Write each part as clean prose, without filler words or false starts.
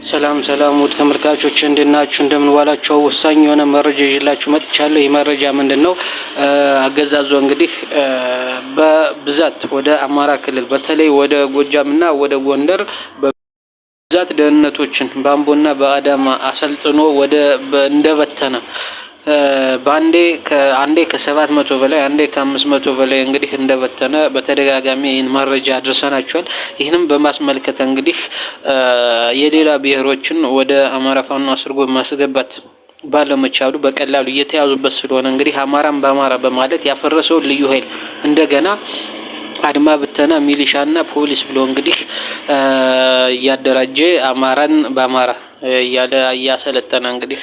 ሰላም ሰላም ውድ ተመልካቾች እንደናችሁ እንደምን ዋላችሁ? ወሳኝ የሆነ መረጃ ይዤላችሁ መጥቻለሁ። ይህ መረጃ ምንድነው? አገዛዙ እንግዲህ በብዛት ወደ አማራ ክልል በተለይ ወደ ጎጃምና ወደ ጎንደር በብዛት ደህንነቶችን በአምቦና በአዳማ አሰልጥኖ ወደ እንደበተነ በአንዴ ከ700 በላይ አንዴ ከ500 በላይ እንግዲህ እንደበተነ በተደጋጋሚ ይህን መረጃ አድርሰናቸዋል። ይህንም በማስመልከት እንግዲህ የሌላ ብሔሮችን ወደ አማራ ፋኖ አስርጎ ማስገባት ባለመቻሉ በቀላሉ እየተያዙበት ስለሆነ እንግዲህ አማራን በአማራ በማለት ያፈረሰውን ልዩ ኃይል እንደገና አድማ ብተና ሚሊሻና ፖሊስ ብሎ እንግዲህ እያደራጀ አማራን በአማራ እያለ እያሰለጠነ እንግዲህ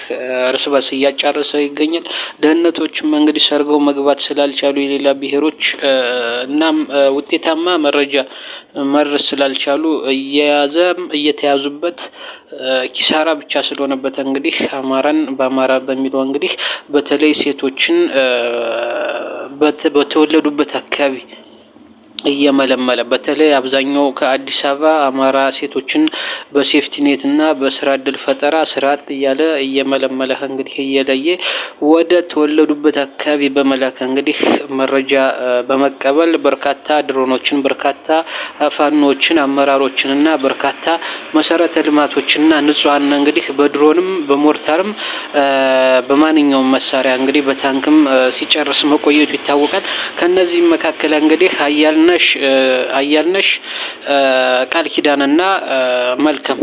እርስ በርስ እያጫረሰ ይገኛል። ደህንነቶችም እንግዲህ ሰርገው መግባት ስላልቻሉ የሌላ ብሔሮች እናም ውጤታማ መረጃ መድረስ ስላልቻሉ እየተያዙበት ኪሳራ ብቻ ስለሆነበት እንግዲህ አማራን በአማራ በሚለው እንግዲህ በተለይ ሴቶችን በተወለዱበት አካባቢ እየመለመለ በተለይ አብዛኛው ከአዲስ አበባ አማራ ሴቶችን በሴፍቲኔት እና በስራ እድል ፈጠራ ስርዓት እያለ እየመለመለ እንግዲህ እየለየ ወደ ተወለዱበት አካባቢ በመላክ እንግዲህ መረጃ በመቀበል በርካታ ድሮኖችን በርካታ ፋኖችን አመራሮችን እና በርካታ መሰረተ ልማቶችና ንጹሃን እንግዲህ በድሮንም በሞርታርም በማንኛውም መሳሪያ እንግዲህ በታንክም ሲጨርስ መቆየቱ ይታወቃል። ከነዚህ መካከል እንግዲህ አያልነሽ ቃል ኪዳንና መልካም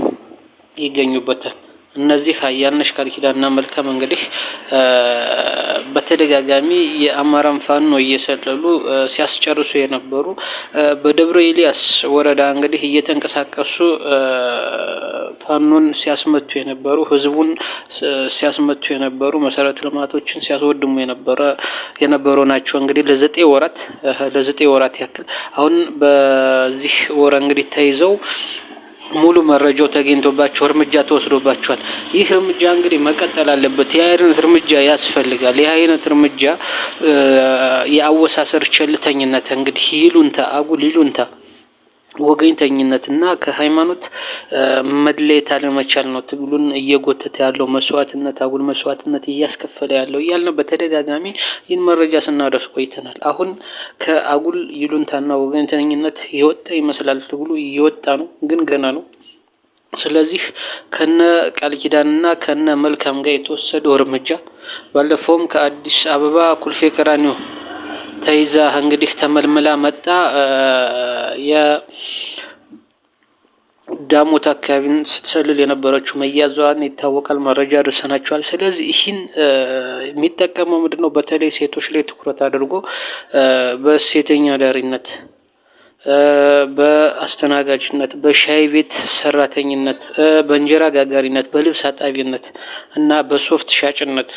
ይገኙበታል። እነዚህ አያልነሽ ቃል ኪዳንና መልካም እንግዲህ በተደጋጋሚ የአማራን ፋኖ እየሰለሉ ሲያስጨርሱ የነበሩ በደብረ ኤልያስ ወረዳ እንግዲህ እየተንቀሳቀሱ ፋኖን ሲያስመቱ የነበሩ ህዝቡን ሲያስመቱ የነበሩ መሰረተ ልማቶችን ሲያስወድሙ የነበሩ ናቸው። እንግዲህ ለዘጠኝ ወራት ያክል አሁን በዚህ ወር እንግዲህ ተይዘው ሙሉ መረጃው ተገኝቶባቸው እርምጃ ተወስዶባቸዋል። ይህ እርምጃ እንግዲህ መቀጠል አለበት። ይህ አይነት እርምጃ ያስፈልጋል። ይህ አይነት እርምጃ የአወሳሰር ቸልተኝነት እንግዲህ አጉል ይሉንታ ወገኝተኝነትና ከሃይማኖት መለየት አለመቻል ነው ትግሉን እየጎተተ ያለው አጉል መስዋዕትነት እያስከፈለ ያለው እያልን በተደጋጋሚ ይህን መረጃ ስናደርስ ቆይተናል። አሁን ከአጉል ይሉንታና ወገኝተኝነት የወጣ ይመስላል። ትግሉ እየወጣ ነው፣ ግን ገና ነው። ስለዚህ ከነ ቃል ኪዳንና ከነ መልካም ጋር የተወሰደው እርምጃ ባለፈውም ከአዲስ አበባ ኩልፌ ቀራኒዮ ተይዛ እንግዲህ ተመልምላ መጣ ዳሞት አካባቢን ስትሰልል የነበረችው መያዟን ይታወቃል። መረጃ ደርሰናቸዋል። ስለዚህ ይህን የሚጠቀመው ምንድነው? በተለይ ሴቶች ላይ ትኩረት አድርጎ በሴተኛ ዳሪነት፣ በአስተናጋጅነት፣ በሻይ ቤት ሰራተኝነት፣ በእንጀራ ጋጋሪነት፣ በልብስ አጣቢነት እና በሶፍት ሻጭነት፣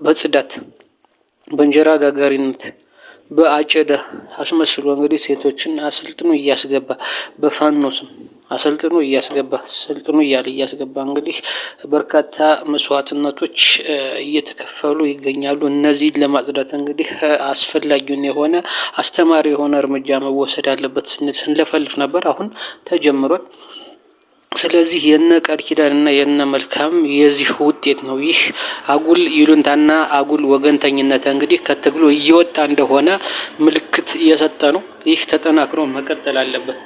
በጽዳት፣ በእንጀራ ጋጋሪነት፣ በአጨዳ አስመስሎ እንግዲህ ሴቶችን አሰልጥኖ እያስገባ በፋኖ ስም አሰልጥኖ እያስገባ እንግዲህ በርካታ መስዋዕትነቶች እየተከፈሉ ይገኛሉ። እነዚህን ለማጽዳት እንግዲህ አስፈላጊውን የሆነ አስተማሪ የሆነ እርምጃ መወሰድ አለበት ስንለፈልፍ ነበር። አሁን ተጀምሯል። ስለዚህ የነ ቃል ኪዳንና የነ መልካም የዚህ ውጤት ነው። ይህ አጉል ይሉንታና አጉል ወገንተኝነት እንግዲህ ከትግሉ እየወጣ እንደሆነ ምልክት እየሰጠ ነው። ይህ ተጠናክሮ መቀጠል አለበት።